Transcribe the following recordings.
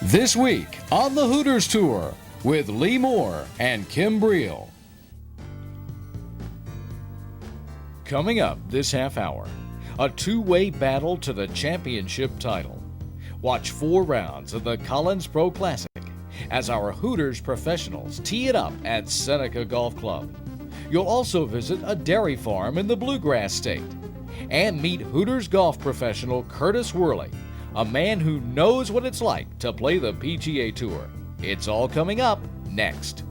This week on the Hooters Tour with Lee Moore and Kim Breel. Coming up this half hour, a two-way battle to the championship title. Watch 4 rounds of the Collins Pro Classic as our Hooters professionals tee it up at Seneca Golf Club. You'll also visit a dairy farm in the Bluegrass State and meet Hooters golf professional Curtis Worley, a man who knows what it's like to play the PGA Tour. It's all coming up next.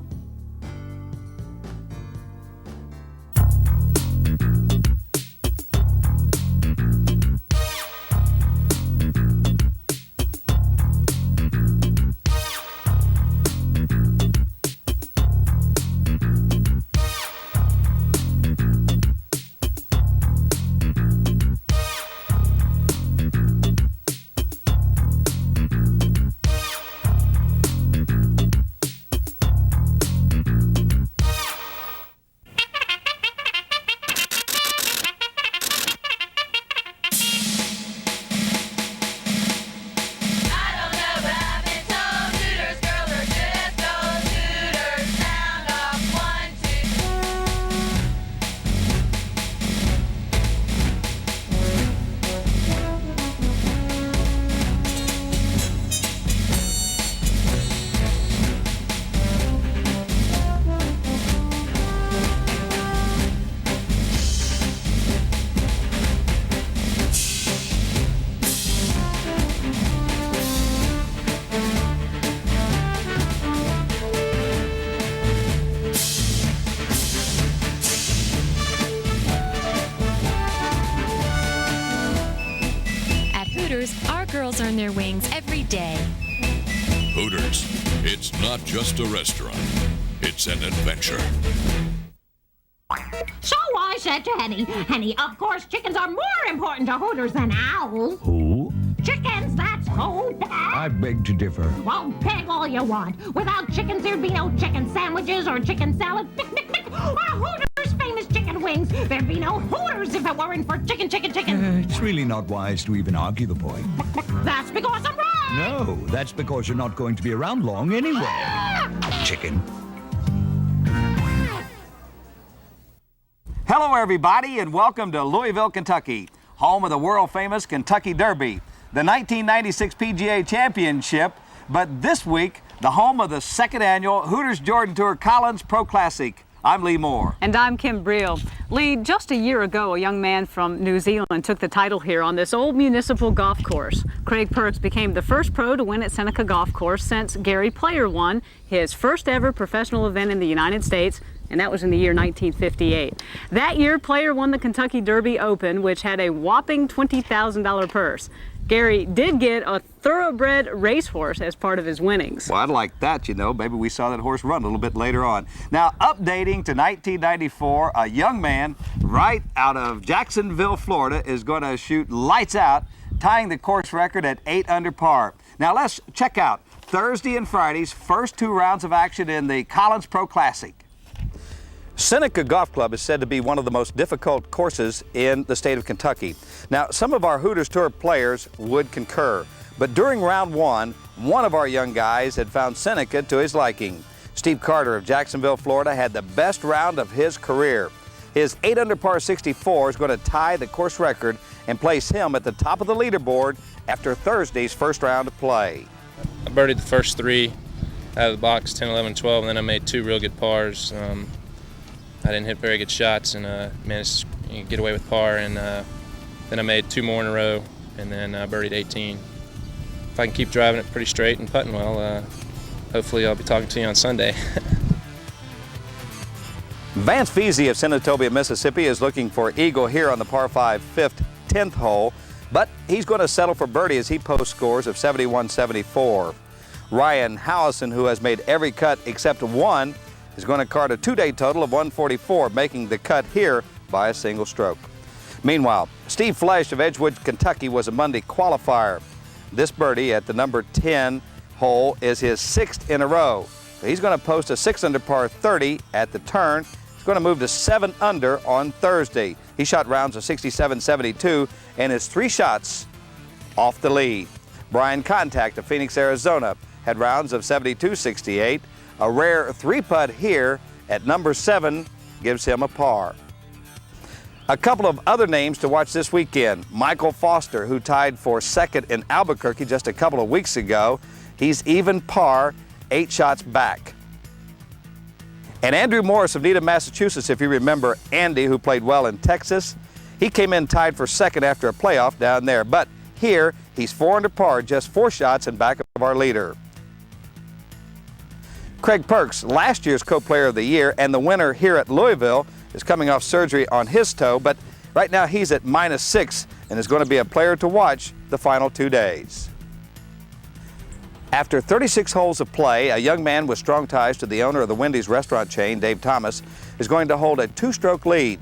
Earn their wings every day. Hooters, it's not just a restaurant, it's an adventure. So I said to Henny, of course chickens are more important to Hooters than owls. Who? Chickens, that's who. I beg to differ. Well, peg all you want. Without chickens, there'd be no chicken sandwiches or chicken salad. Or Hooters famous chicken wings. There'd be no Hooters if it weren't for chicken. It's really not wise to even argue the point. That's because I'm right. No, that's because you're not going to be around long anyway. Chicken. Hello, everybody, and welcome to Louisville, Kentucky, home of the world-famous Kentucky Derby, the 1996 PGA Championship, but this week, the home of the second annual Hooters Jordan Tour Collins Pro Classic. I'm Lee Moore. And I'm Kim Breel. Lee, just a year ago, a young man from New Zealand took the title here on this old municipal golf course. Craig Perks became the first pro to win at Seneca Golf Course since Gary Player won his first ever professional event in the United States, and that was in the year 1958. That year, Player won the Kentucky Derby Open, which had a whopping $20,000 purse. Gary did get a thoroughbred racehorse as part of his winnings. Well, I'd like that, you know. Maybe we saw that horse run a little bit later on. Now, updating to 1994, a young man right out of Jacksonville, Florida, is going to shoot lights out, tying the course record at 8 under par. Now, let's check out Thursday and Friday's first 2 rounds of action in the Collins Pro Classic. Seneca Golf Club is said to be one of the most difficult courses in the state of Kentucky. Now, some of our Hooters Tour players would concur, but during round 1, one of our young guys had found Seneca to his liking. Steve Carter of Jacksonville, Florida, had the best round of his career. His 8 under par 64 is going to tie the course record and place him at the top of the leaderboard after Thursday's first round of play. I birdied the first 3 out of the box, 10, 11, 12, and then I made 2 real good pars. I didn't hit very good shots and managed to get away with par, and then I made 2 more in a row, and then birdied 18. If I can keep driving it pretty straight and putting well, hopefully I'll be talking to you on Sunday. Vance Feasy of Senatobia, Mississippi is looking for eagle here on the par 5 fifth 10th hole, but he's going to settle for birdie as he posts scores of 71-74. Ryan Howison, who has made every cut except 1, is going to card a 2-day total of 144, making the cut here by a single stroke. Meanwhile, Steve Flesch of Edgewood, Kentucky was a Monday qualifier. This birdie at the number 10 hole is his 6th in a row. He's going to post a 6 under par 30 at the turn. He's going to move to 7 under on Thursday. He shot rounds of 67-72 and is 3 shots off the lead. Brian Contact of Phoenix, Arizona had rounds of 72-68. A rare 3-putt here at number 7 gives him a par. A couple of other names to watch this weekend. Michael Foster, who tied for second in Albuquerque just a couple of weeks ago. He's even par, 8 shots back. And Andrew Morris of Needham, Massachusetts, if you remember Andy, who played well in Texas, he came in tied for second after a playoff down there. But here, he's 4 under par, just 4 shots in back of our leader. Craig Perks, last year's co-player of the year and the winner here at Louisville, is coming off surgery on his toe, but right now he's at -6 and is going to be a player to watch the final 2 days. After 36 holes of play, a young man with strong ties to the owner of the Wendy's restaurant chain, Dave Thomas, is going to hold a 2-stroke lead.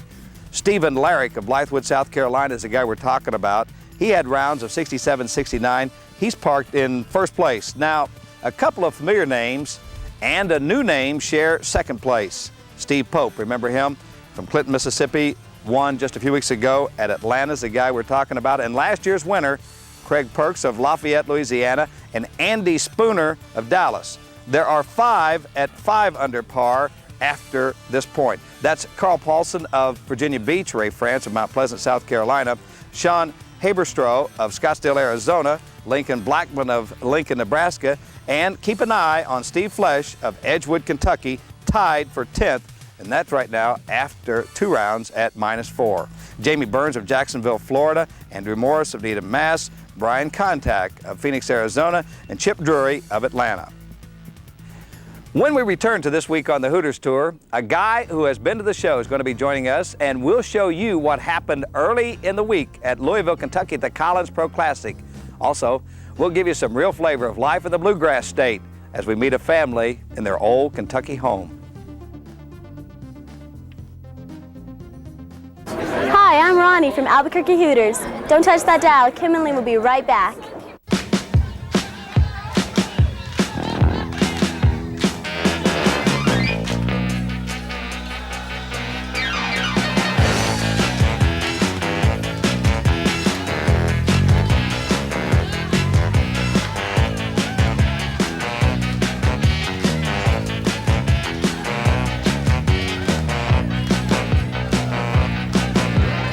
Stephen Larrick of Blythewood, South Carolina is the guy we're talking about. He had rounds of 67-69. He's parked in first place. Now, a couple of familiar names and a new name share second place. Steve Pope, remember him? From Clinton, Mississippi, won just a few weeks ago at Atlanta's the guy we're talking about. And last year's winner, Craig Perks of Lafayette, Louisiana, and Andy Spooner of Dallas. There are 5 at 5 under par after this point. That's Carl Paulson of Virginia Beach, Ray France of Mount Pleasant, South Carolina, Sean Haberstroh of Scottsdale, Arizona, Lincoln Blackman of Lincoln, Nebraska, and keep an eye on Steve Flesh of Edgewood, Kentucky, tied for 10th. And that's right now after 2 rounds at -4. Jamie Burns of Jacksonville, Florida, Andrew Morris of Needham, Mass, Brian Contact of Phoenix, Arizona, and Chip Drury of Atlanta. When we return to This Week on the Hooters Tour, a guy who has been to the show is going to be joining us, and we'll show you what happened early in the week at Louisville, Kentucky at the Collins Pro Classic. Also, we'll give you some real flavor of life in the Bluegrass State as we meet a family in their old Kentucky home. Hi, I'm Ronnie from Albuquerque Hooters. Don't touch that dial. Kim and Lee will be right back.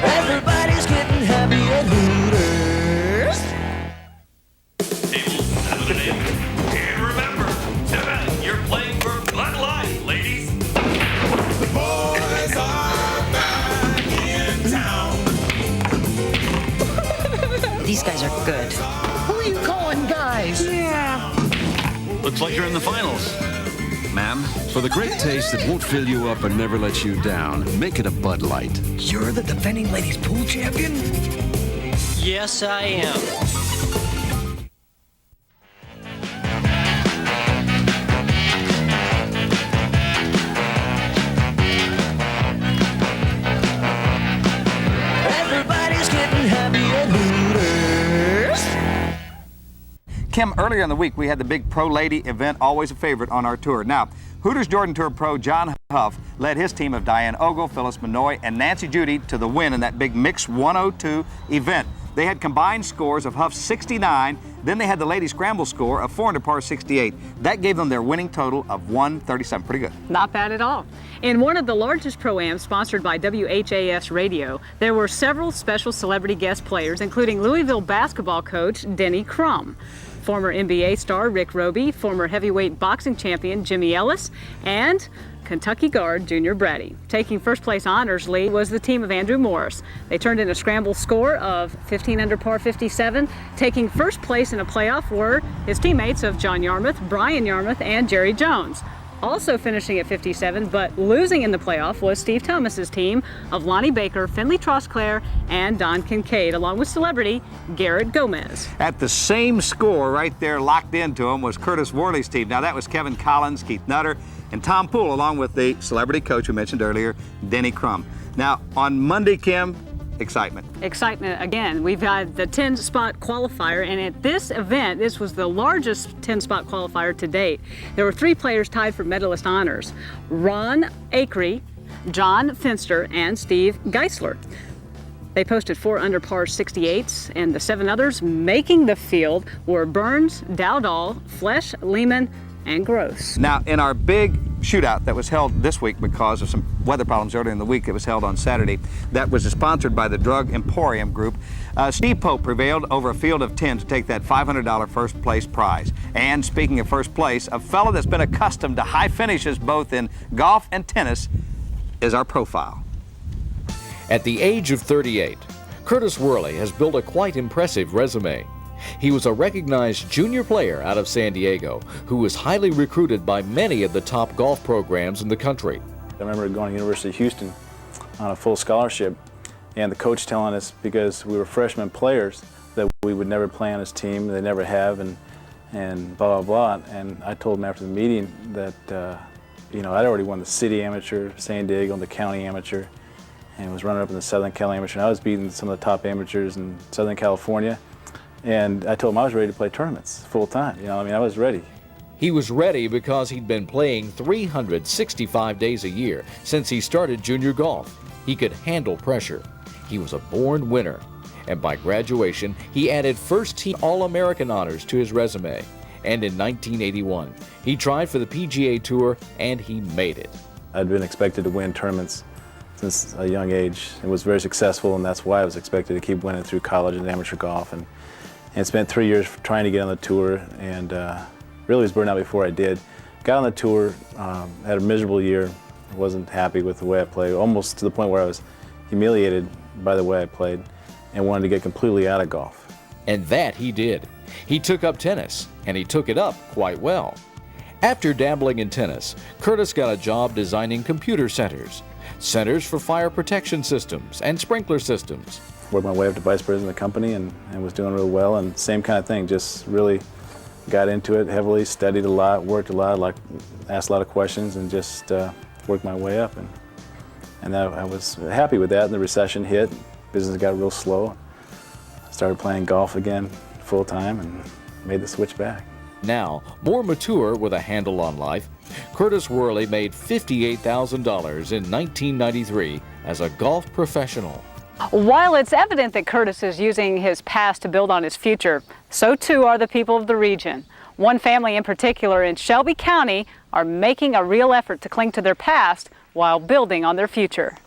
Everybody's getting happy at Hooters. Tables eliminated. And remember, tonight you're playing for Bud Light, ladies. The boys are back in town. These guys are good. Who are you calling guys? Yeah. Looks like you're in the finals. Ma'am, for the great taste that won't fill you up and never let you down, make it a Bud Light. You're the defending ladies pool champion? Yes, I am. Everybody's getting happy at Hooters. Kim, earlier in the week, we had the big Pro Lady event, always a favorite on our tour. Now, Hooters Jordan Tour Pro John Huff led his team of Diane Ogle, Phyllis Minoy, and Nancy Judy to the win in that big Mix 102 event. They had combined scores of Huff 69, then they had the ladies' scramble score of 4 under par 68. That gave them their winning total of 137. Pretty good. Not bad at all. In one of the largest Pro-Ams sponsored by WHAS Radio, there were several special celebrity guest players, including Louisville basketball coach Denny Crum, former NBA star Rick Roby, former heavyweight boxing champion Jimmy Ellis, and Kentucky guard Junior Brady. Taking first place honors lead was the team of Andrew Morris. They turned in a scramble score of 15 under par 57. Taking first place in a playoff were his teammates of John Yarmouth, Brian Yarmouth, and Jerry Jones. Also finishing at 57, but losing in the playoff was Steve Thomas's team of Lonnie Baker, Finley Trosclair, and Don Kincaid, along with celebrity Garrett Gomez. At the same score right there locked into him was Curtis Worley's team. Now that was Kevin Collins, Keith Nutter, and Tom Poole, along with the celebrity coach we mentioned earlier, Denny Crum. Now on Monday, Kim, excitement. Excitement again. We've had the 10-spot qualifier, and at this event, this was the largest 10-spot qualifier to date. There were 3 players tied for medalist honors: Ron Acree, John Finster, and Steve Geisler. They posted 4 under par 68s, and the 7 others making the field were Burns, Dowdall, Flesh, Lehman, and Gross. Now, in our big shootout that was held this week because of some weather problems earlier in the week, it was held on Saturday, that was sponsored by the Drug Emporium Group, Steve Pope prevailed over a field of 10 to take that $500 first place prize. And speaking of first place, a fellow that's been accustomed to high finishes both in golf and tennis is our profile. At the age of 38, Curtis Worley has built a quite impressive resume. He was a recognized junior player out of San Diego who was highly recruited by many of the top golf programs in the country. I remember going to University of Houston on a full scholarship, and the coach telling us, because we were freshman players, that we would never play on his team, they never have, and blah, blah, blah. And I told him after the meeting that, I'd already won the city amateur, San Diego, and the county amateur, and was running up in the Southern Cal amateur. And I was beating some of the top amateurs in Southern California. And I told him I was ready to play tournaments full time. I was ready. He was ready because he'd been playing 365 days a year since he started junior golf. He could handle pressure. He was a born winner. And by graduation, he added first-team All-American honors to his resume. And in 1981, he tried for the PGA Tour, and he made it. I'd been expected to win tournaments since a young age. It was very successful, and that's why I was expected to keep winning through college and amateur golf. And spent 3 years trying to get on the tour, and really was burned out before I did. Got on the tour, had a miserable year, wasn't happy with the way I played, almost to the point where I was humiliated by the way I played and wanted to get completely out of golf. And that he did. He took up tennis, and he took it up quite well. After dabbling in tennis, Curtis got a job designing computer centers for fire protection systems and sprinkler systems. Worked my way up to vice president of the company and was doing real well, and same kind of thing, just really got into it heavily, studied a lot, worked a lot, asked a lot of questions, and just worked my way up. And I was happy with that, and the recession hit, business got real slow. Started playing golf again full time and made the switch back. Now, more mature with a handle on life, Curtis Worley made $58,000 in 1993 as a golf professional. While it's evident that Curtis is using his past to build on his future, so too are the people of the region. One family in particular in Shelby County are making a real effort to cling to their past while building on their future.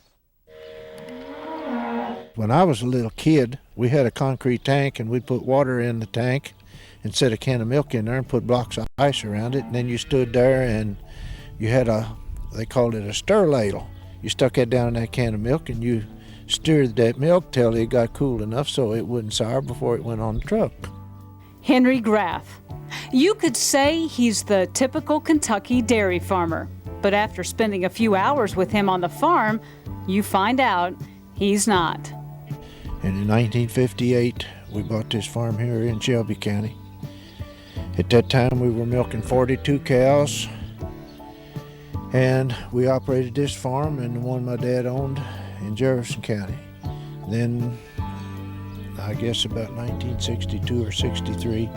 When I was a little kid, we had a concrete tank, and we'd put water in the tank and set a can of milk in there and put blocks of ice around it, and then you stood there and you had they called it a stir ladle. You stuck that down in that can of milk and you stirred that milk till it got cool enough so it wouldn't sour before it went on the truck. Henry Graff. You could say he's the typical Kentucky dairy farmer, but after spending a few hours with him on the farm, you find out he's not. And in 1958, we bought this farm here in Shelby County. At that time, we were milking 42 cows, and we operated this farm and the one my dad owned in Jefferson County. Then, I guess about 1962 or 63,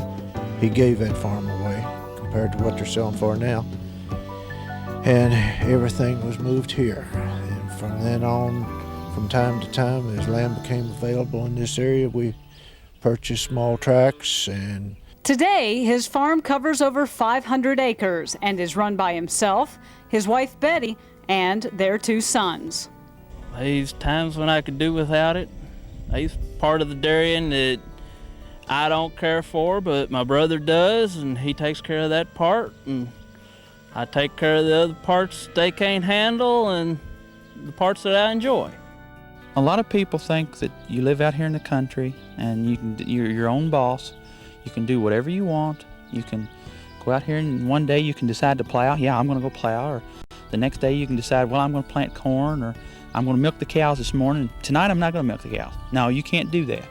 he gave that farm away compared to what they're selling for now. And everything was moved here. And from then on, from time to time, as land became available in this area, we purchased small tracts. And today, his farm covers over 500 acres and is run by himself, his wife Betty, and their 2 sons. There's times when I could do without it. He's part of the dairying that I don't care for, but my brother does, and he takes care of that part, and I take care of the other parts they can't handle and the parts that I enjoy. A lot of people think that you live out here in the country and you're your own boss. You can do whatever you want. You can go out here and one day you can decide to plow. Yeah, I'm going to go plow. Or the next day you can decide, well, I'm going to plant corn, or I'm going to milk the cows this morning. Tonight I'm not going to milk the cows. No, you can't do that.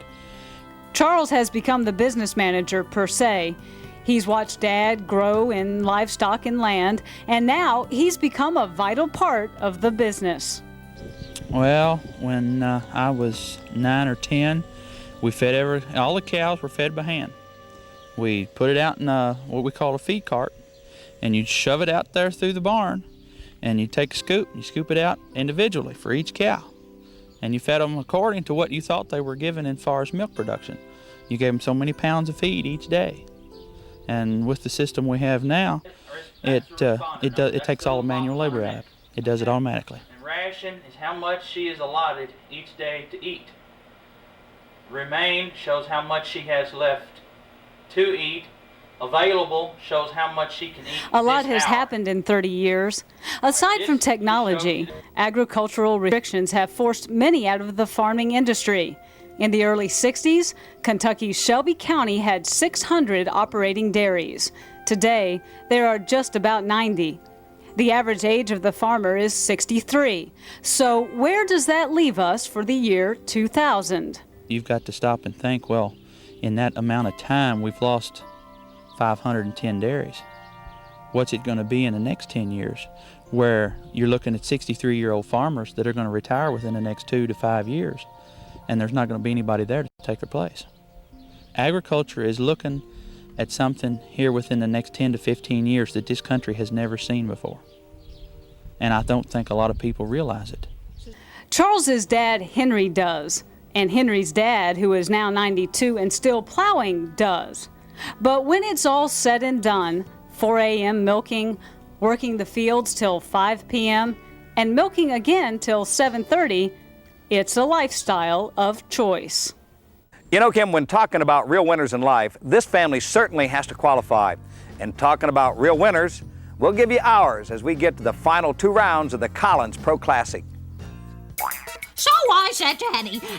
Charles has become the business manager per se. He's watched Dad grow in livestock and land, and now he's become a vital part of the business. Well, when I was 9 or 10, we fed all the cows were fed by hand. We put it out in what we call a feed cart, and you'd shove it out there through the barn, and you take a scoop, and you scoop it out individually for each cow. and you fed them according to what you thought they were given as far as milk production. You gave them so many pounds of feed each day. And with the system we have now, it takes all the manual labor out of it. It does it automatically. And ration is how much she is allotted each day to eat. Remain shows how much she has left to eat. Available shows how much she can eat. A lot has happened in 30 years. Aside from technology, agricultural restrictions have forced many out of the farming industry. In the early 60s, Kentucky's Shelby County had 600 operating dairies. Today, there are just about 90. The average age of the farmer is 63. So where does that leave us for the year 2000? You've got to stop and think, well, in that amount of time, we've lost 510 dairies. What's it going to be in the next 10 years, where you're looking at 63-year-old farmers that are going to retire within the next 2 to 5 years, and there's not going to be anybody there to take their place. Agriculture is looking at something here within the next 10 to 15 years that this country has never seen before. And I don't think a lot of people realize it. Charles's dad, Henry, does. And Henry's dad, who is now 92 and still plowing, does. But when it's all said and done, 4 a.m. milking, working the fields till 5 p.m., and milking again till 7:30, it's a lifestyle of choice. You know, Kim, when talking about real winners in life, this family certainly has to qualify. And talking about real winners, we'll give you ours as we get to the final 2 rounds of the Collins Pro Classic. So I said to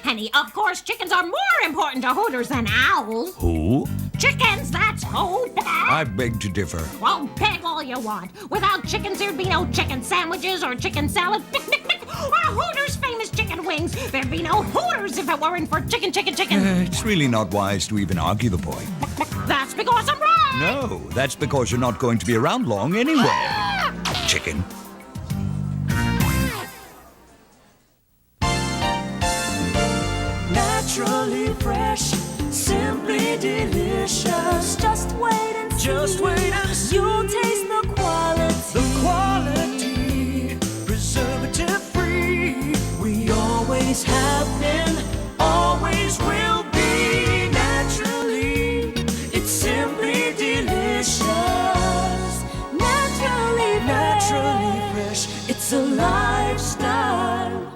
Henny, of course chickens are more important to Hooters than owls. Who? Chickens, that's who. I beg to differ. Well, beg all you want. Without chickens, there'd be no chicken sandwiches or chicken salad, or Hooters famous chicken wings. There'd be no Hooters if it weren't for chicken. It's really not wise to even argue the point. That's because I'm right. No, that's because you're not going to be around long anyway. Chicken. Naturally fresh, simply delicious. Just wait and see. Just wait and see. You'll taste the quality. The quality, preservative free. We always have been, always will be. Naturally, it's simply delicious. Naturally fresh. It's a lifestyle.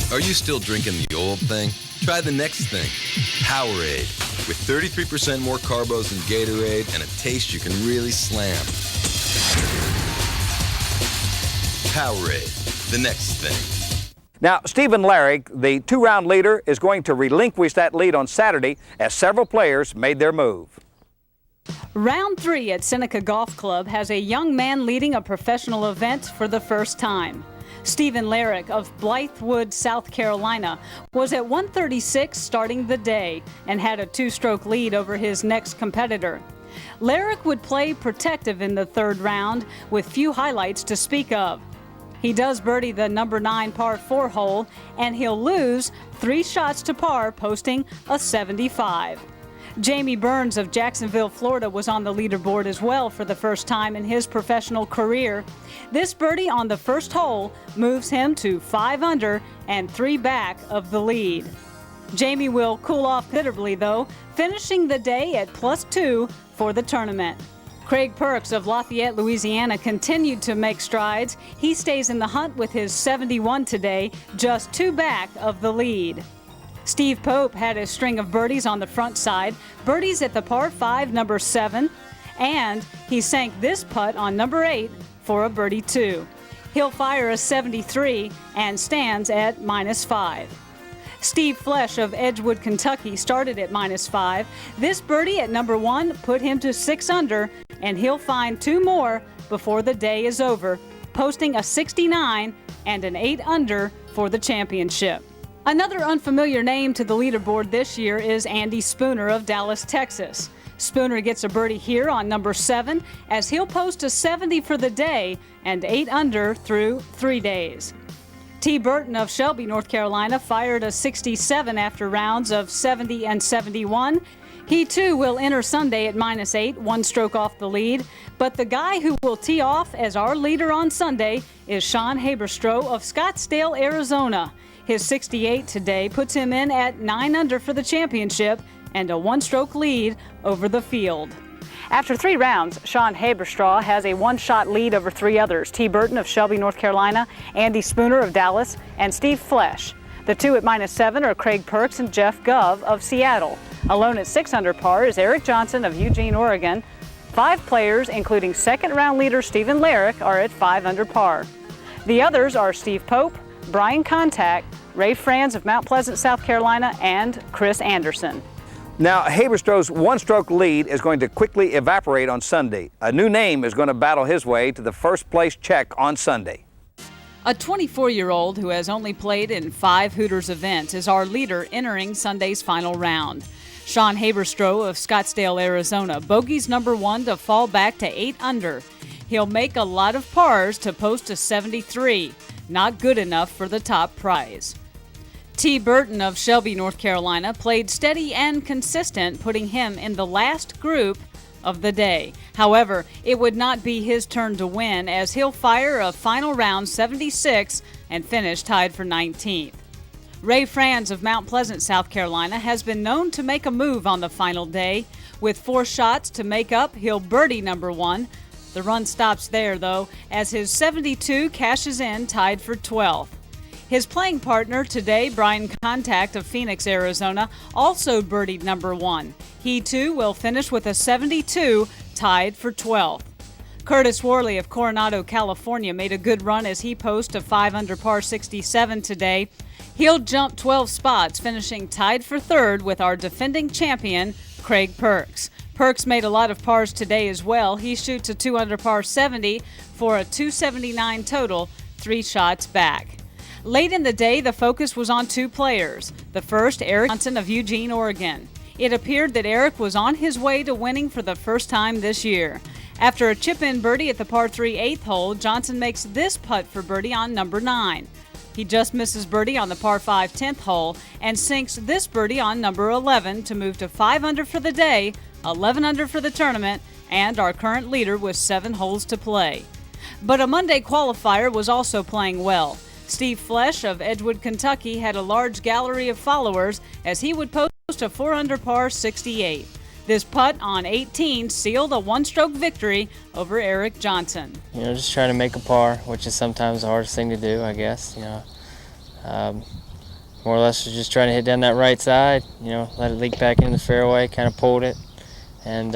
Are you still drinking the old thing? Try the next thing, Powerade. With 33% more carbos than Gatorade and a taste you can really slam. Powerade, the next thing. Now, Stephen Larrick, the 2-round leader, is going to relinquish that lead on Saturday as several players made their move. Round 3 at Seneca Golf Club has a young man leading a professional event for the first time. Stephen Larrick of Blythewood, South Carolina, was at 136 starting the day and had a 2-stroke lead over his next competitor. Larrick would play protective in the 3rd round with few highlights to speak of. He does birdie the number 9 par 4 hole, and he'll lose 3 shots to par, posting a 75. Jamie Burns of Jacksonville, Florida, was on the leaderboard as well for the first time in his professional career. This birdie on the first hole moves him to 5 under and 3 back of the lead. Jamie will cool off considerably, though, finishing the day at +2 for the tournament. Craig Perks of Lafayette, Louisiana, continued to make strides. He stays in the hunt with his 71 today, just 2 back of the lead. Steve Pope had a string of birdies on the front side, birdies at the par 5 number 7, and he sank this putt on number 8 for a birdie 2. He'll fire a 73 and stands at -5. Steve Flesh of Edgewood, Kentucky started at -5. This birdie at number 1 put him to 6 under, and he'll find 2 more before the day is over, posting a 69 and an 8 under for the championship. Another unfamiliar name to the leaderboard this year is Andy Spooner of Dallas, Texas. Spooner gets a birdie here on number 7 as he'll post a 70 for the day and 8 under through 3 days. T. Burton of Shelby, North Carolina, fired a 67 after rounds of 70 and 71. He too will enter Sunday at -8, 1 stroke off the lead. But the guy who will tee off as our leader on Sunday is Sean Haberstroh of Scottsdale, Arizona. His 68 today puts him in at 9 under for the championship and a 1-stroke lead over the field. After 3 rounds, Sean Haberstroh has a 1-shot lead over 3 others: T. Burton of Shelby, North Carolina, Andy Spooner of Dallas, and Steve Flesch. The 2 at -7 are Craig Perks and Jeff Gov of Seattle. Alone at 6 under par is Eric Johnson of Eugene, Oregon. 5 players, including second-round leader Stephen Larrick, are at 5 under par. The others are Steve Pope, Brian Contact, Ray Franz of Mount Pleasant, South Carolina, and Chris Anderson. Now, Haberstroh's 1-stroke lead is going to quickly evaporate on Sunday. A new name is going to battle his way to the first-place check on Sunday. A 24-year-old who has only played in 5 Hooters events is our leader entering Sunday's final round. Sean Haberstroh of Scottsdale, Arizona, bogeys number 1 to fall back to 8 under. He'll make a lot of pars to post a 73, not good enough for the top prize. T. Burton of Shelby, North Carolina, played steady and consistent, putting him in the last group of the day. However, it would not be his turn to win, as he'll fire a final round 76 and finish tied for 19th. Ray Franz of Mount Pleasant, South Carolina, has been known to make a move on the final day. With 4 shots to make up, he'll birdie number 1. The run stops there, though, as his 72 cashes in, tied for 12th. His playing partner today, Brian Contact of Phoenix, Arizona, also birdied number 1. He too will finish with a 72, tied for 12th. Curtis Worley of Coronado, California, made a good run as he posted a 5 under par 67 today. He'll jump 12 spots, finishing tied for 3rd with our defending champion, Craig Perks. Perks made a lot of pars today as well. He shoots a 2 under par 70 for a 279 total, 3 shots back. Late in the day, the focus was on 2 players. The first, Eric Johnson of Eugene, Oregon. It appeared that Eric was on his way to winning for the first time this year. After a chip-in birdie at the par 3 8th hole, Johnson makes this putt for birdie on number 9. He just misses birdie on the par 5 10th hole and sinks this birdie on number 11 to move to 5 under for the day, 11 under for the tournament, and our current leader with 7 holes to play. But a Monday qualifier was also playing well. Steve Flesch of Edgewood, Kentucky, had a large gallery of followers as he would post a 4 under par 68. This putt on 18 sealed a 1-stroke victory over Eric Johnson. You know, just trying to make a par, which is sometimes the hardest thing to do, I guess. You know, more or less just trying to hit down that right side. You know, let it leak back into the fairway. Kind of pulled it, and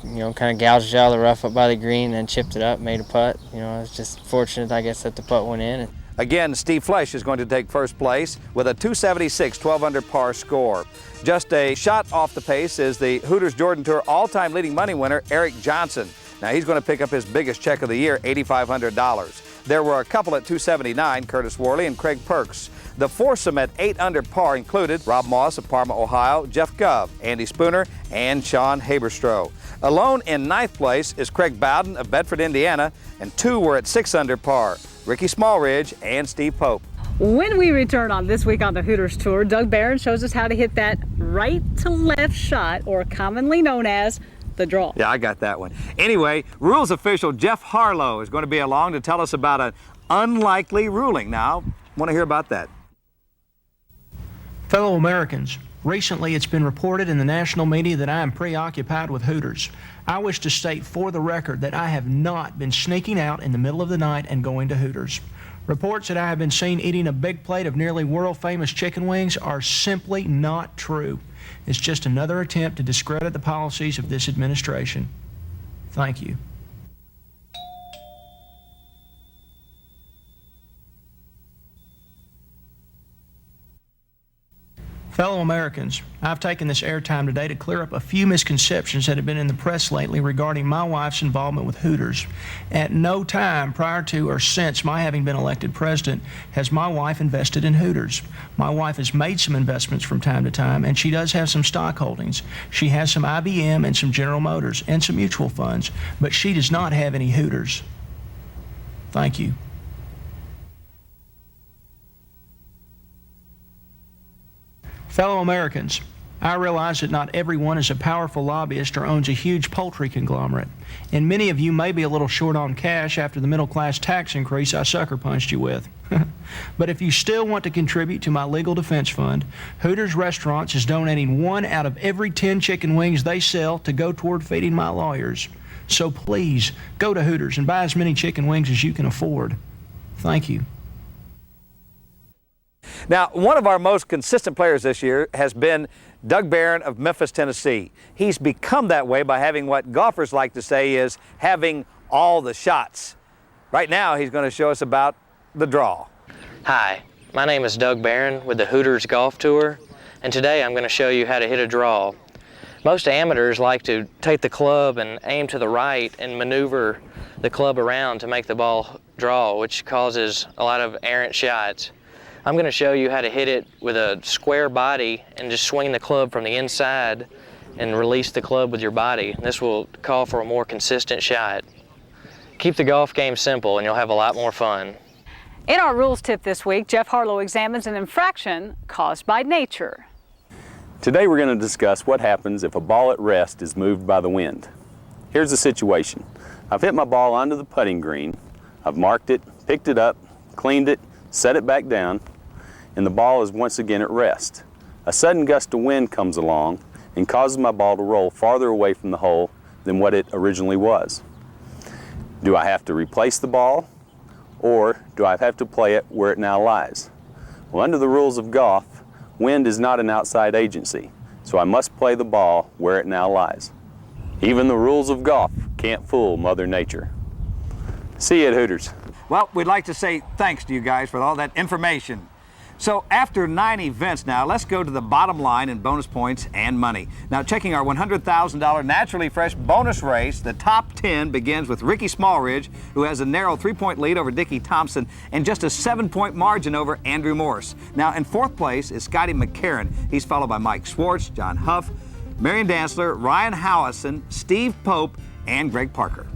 you know, kind of gouged it out of the rough up by the green, and chipped it up, made a putt. You know, it's just fortunate, I guess, that the putt went in. Again, Steve Flesch is going to take first place with a 276 12 under par score. Just a shot off the pace is the Hooters Jordan Tour all-time leading money winner, Eric Johnson. Now, he's going to pick up his biggest check of the year, $8,500. There were a couple at 279, Curtis Worley and Craig Perks. The foursome at 8 under par included Rob Moss of Parma, Ohio, Jeff Gov, Andy Spooner, and Sean Haberstroh. Alone in 9th place is Craig Bowden of Bedford, Indiana, and 2 were at 6 under par, Ricky Smallridge and Steve Pope. When we return on This Week on the Hooters Tour, Doug Barron shows us how to hit that right to left shot, or commonly known as the draw. Yeah, I got that one. Anyway, rules official Jeff Harlow is going to be along to tell us about an unlikely ruling. Now, I want to hear about that. Fellow Americans, recently it's been reported in the national media that I am preoccupied with Hooters. I wish to state for the record that I have not been sneaking out in the middle of the night and going to Hooters. Reports that I have been seen eating a big plate of nearly world-famous chicken wings are simply not true. It's just another attempt to discredit the policies of this administration. Thank you. Fellow Americans, I've taken this airtime today to clear up a few misconceptions that have been in the press lately regarding my wife's involvement with Hooters. At no time prior to or since my having been elected president has my wife invested in Hooters. My wife has made some investments from time to time, and she does have some stock holdings. She has some IBM and some General Motors and some mutual funds, but she does not have any Hooters. Thank you. Fellow Americans, I realize that not everyone is a powerful lobbyist or owns a huge poultry conglomerate, and many of you may be a little short on cash after the middle-class tax increase I sucker punched you with. But if you still want to contribute to my legal defense fund, Hooters Restaurants is donating 1 out of every 10 chicken wings they sell to go toward feeding my lawyers. So please, go to Hooters and buy as many chicken wings as you can afford. Thank you. Now, one of our most consistent players this year has been Doug Barron of Memphis, Tennessee. He's become that way by having what golfers like to say is having all the shots. Right now, he's going to show us about the draw. Hi, my name is Doug Barron with the Hooters Golf Tour, and today I'm going to show you how to hit a draw. Most amateurs like to take the club and aim to the right and maneuver the club around to make the ball draw, which causes a lot of errant shots. I'm going to show you how to hit it with a square body and just swing the club from the inside and release the club with your body. This will call for a more consistent shot. Keep the golf game simple and you'll have a lot more fun. In our rules tip this week, Jeff Harlow examines an infraction caused by nature. Today we're going to discuss what happens if a ball at rest is moved by the wind. Here's the situation. I've hit my ball onto the putting green. I've marked it, picked it up, cleaned it, set it back down, and the ball is once again at rest. A sudden gust of wind comes along and causes my ball to roll farther away from the hole than what it originally was. Do I have to replace the ball, or do I have to play it where it now lies? Well, under the rules of golf, wind is not an outside agency, so I must play the ball where it now lies. Even the rules of golf can't fool Mother Nature. See you at Hooters. Well, we'd like to say thanks to you guys for all that information. So after 9 events now, let's go to the bottom line in bonus points and money. Now, checking our $100,000 Naturally Fresh bonus race, the top 10 begins with Ricky Smallridge, who has a narrow 3-point lead over Dickie Thompson and just a 7-point margin over Andrew Morse. Now, in 4th place is Scotty McCarron. He's followed by Mike Schwartz, John Huff, Marion Dantzler, Ryan Howison, Steve Pope, and Greg Parker.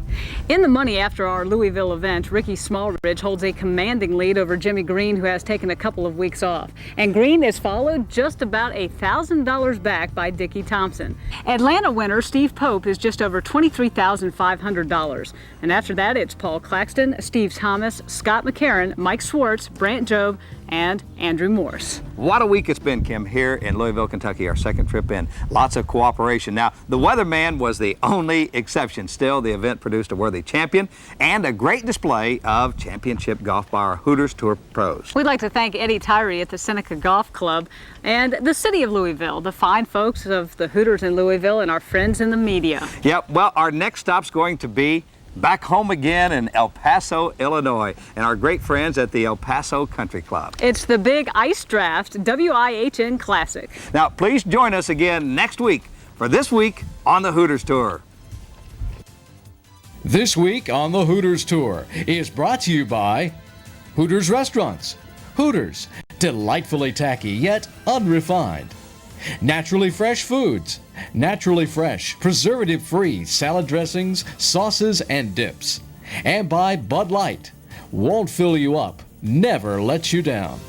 In the money after our Louisville event, Ricky Smallridge holds a commanding lead over Jimmy Green, who has taken a couple of weeks off. And Green is followed just about $1,000 back by Dickie Thompson. Atlanta winner Steve Pope is just over $23,500. And after that, it's Paul Claxton, Steve Thomas, Scott McCarron, Mike Schwartz, Brant Jobe, and Andrew Morse. What a week it's been, Kim, here in Louisville, Kentucky, our second trip in. Lots of cooperation. Now, the weatherman was the only exception. Still, the event produced a worthy champion and a great display of championship golf by our Hooters Tour pros. We'd like to thank Eddie Tyree at the Seneca Golf Club and the city of Louisville, the fine folks of the Hooters in Louisville, and our friends in the media. Yep, well, our next stop's going to be back home again in El Paso, Illinois, and our great friends at the El Paso Country Club. It's the big ice draft WIHN Classic. Now, please join us again next week for This Week on the Hooters Tour. This Week on the Hooters Tour is brought to you by Hooters Restaurants. Hooters, delightfully tacky yet unrefined. Naturally Fresh Foods. Naturally fresh, preservative-free salad dressings, sauces, and dips. And by Bud Light. Won't fill you up, never lets you down.